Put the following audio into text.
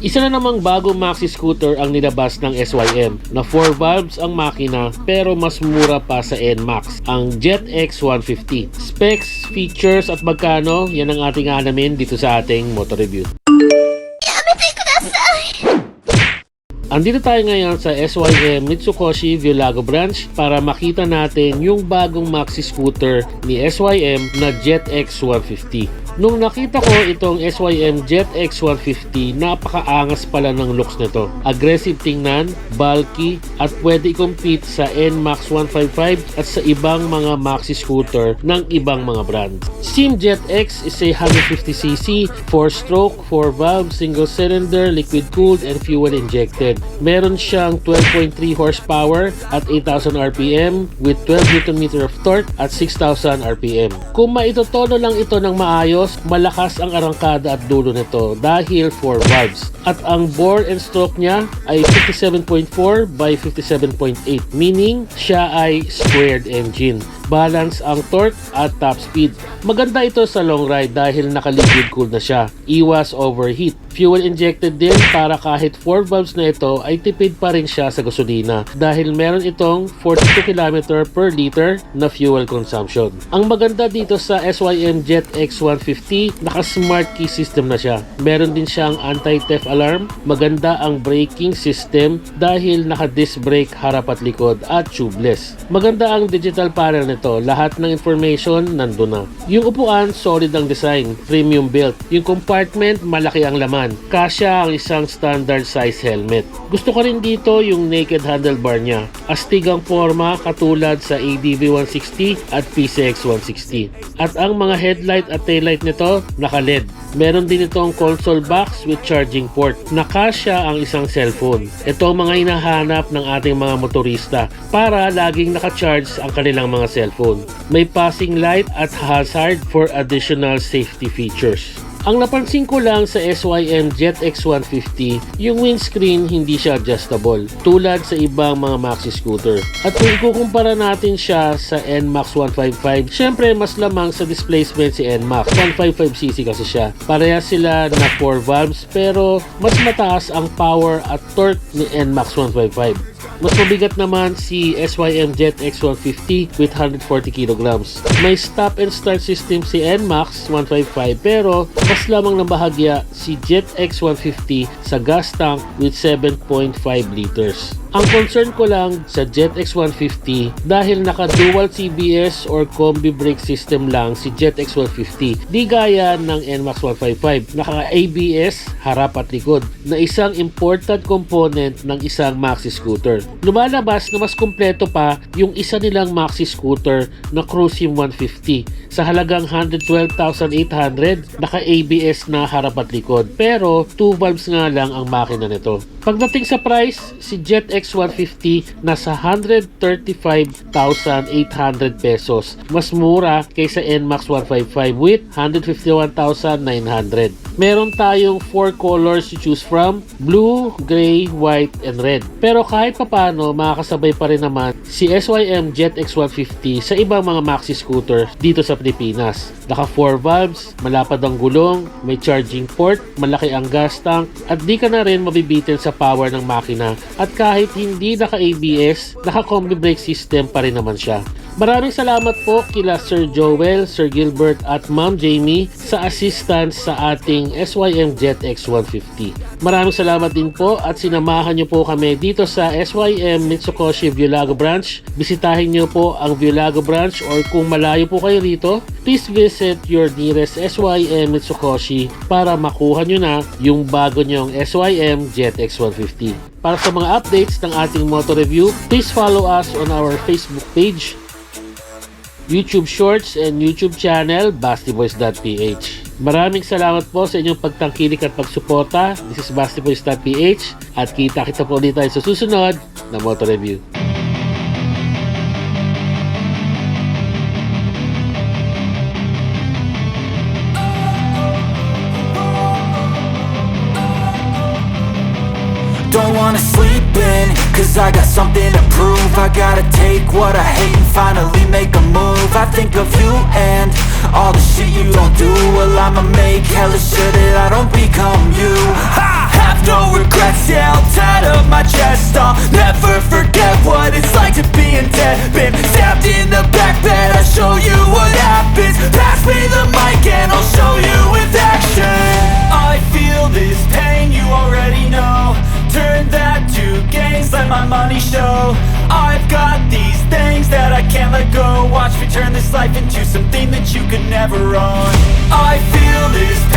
Isa na namang bagong maxi scooter ang nilabas ng SYM na 4 valves ang makina pero mas mura pa sa NMAX, ang Jet X 150. Specs, features at magkano, yan ang ating alamin dito sa ating motor review. Andito tayo ngayon sa SYM Mitsukoshi Violago branch para makita natin yung bagong maxi scooter ni SYM na Jet X 150. Nung nakita ko itong SYM Jet X 150, napakaangas pala ng looks nito. Aggressive tingnan, bulky, at pwede i-compete sa NMAX 155 at sa ibang mga maxi scooter ng ibang mga brand. Steam Jet X is a 150cc, 4-stroke, 4-valve, single-cylinder, liquid-cooled, and fuel-injected. Meron siyang 12.3 horsepower at 8,000 RPM with 12 Nm of torque at 6,000 RPM. Kung maitotono lang ito ng maayos, malakas ang arangkada at dulo nito dahil 4 valves. At ang bore and stroke niya ay 57.4 by 57.8, meaning siya ay squared engine. Balance ang torque at top speed. Maganda ito sa long ride dahil naka-liquid cooled na siya. Iwas overheat. Fuel injected din para kahit 4 valves na ito ay tipid pa rin siya sa gasolina dahil meron itong 42 km per liter na fuel consumption. Ang maganda dito sa SYM Jet X 150, naka-smart key system na siya. Meron din siyang anti-theft alarm. Maganda ang braking system dahil naka-disc brake harap at likod at tubeless. Maganda ang digital panel nito. Lahat ng information nandun na. Yung upuan, solid ang design. Premium built. Yung compartment, malaki ang laman. Kasya ang isang standard size helmet. Gusto ko rin dito yung naked handlebar niya. Astig ang forma katulad sa ADV 160 at PCX 160. At ang mga headlight at taillight nito, naka-LED. Meron din itong console box with charging port. Nakasya ang isang cellphone. Ito ang mga hinahanap ng ating mga motorista para laging naka-charge ang kanilang mga cellphone. May passing light at hazard for additional safety features. Ang napansin ko lang sa SYM Jet X 150, yung windscreen hindi siya adjustable tulad sa ibang mga maxi scooter. At kung ikukumpara natin siya sa NMAX 155, syempre mas lamang sa displacement si NMAX. 155cc kasi siya. Parehas sila na 4 valves pero mas mataas ang power at torque ni NMAX 155. Mas mabigat naman si SYM Jet X 150 with 140 kg. May stop and start system si NMAX 155 pero mas lamang ng bahagya si Jet X 150 sa gas tank with 7.5 liters. Ang concern ko lang sa Jet X 150 dahil naka-dual CBS or combi brake system lang si Jet X 150. Di gaya ng NMAX 155, naka-ABS harap at likod na isang important component ng isang maxi scooter. Lumalabas na mas kumpleto pa yung isa nilang maxi scooter na Cruisim 150 sa halagang 112,800, naka-ABS na harap at likod pero 2 valves nga lang ang makina nito. Pagdating sa price, si Jet X 150 nasa 135,800 pesos. Mas mura kaysa NMAX 155 with 151,900. Meron tayong 4 colors to choose from: blue, gray, white, and red. Pero kahit papano, makakasabay pa rin naman si SYM Jet X 150 sa ibang mga maxi scooter dito sa Pilipinas. Naka 4 valves, malapad ang gulong, may charging port, malaki ang gas tank, at di ka na rin mabibitin sa power ng makina. At kahit hindi naka-ABS, naka-combi brake system pa rin naman siya. Maraming salamat po kila Sir Joel, Sir Gilbert at Ma'am Jamie sa assistance sa ating SYM Jet X 150. Maraming salamat din po at sinamahan niyo po kami dito sa SYM Mitsukoshi Violago branch. Bisitahin niyo po ang Violago branch or kung malayo po kayo rito, please visit your nearest SYM Mitsukoshi para makuha niyo na yung bago niyong SYM Jet X 150. Para sa mga updates ng ating motor review, please follow us on our Facebook page, YouTube Shorts, and YouTube channel, BastiBoys.ph. Maraming salamat po sa inyong pagtangkilik at pagsuporta. This is BastiBoys.ph at kita-kita po ulit tayo sa susunod na motor review. Don't wanna sleep in, cause I got something to prove. I gotta take what I hate and finally make a move. I think of you and all the shit you don't do. Well, I'ma make hella sure that life into something that you could never own. I feel this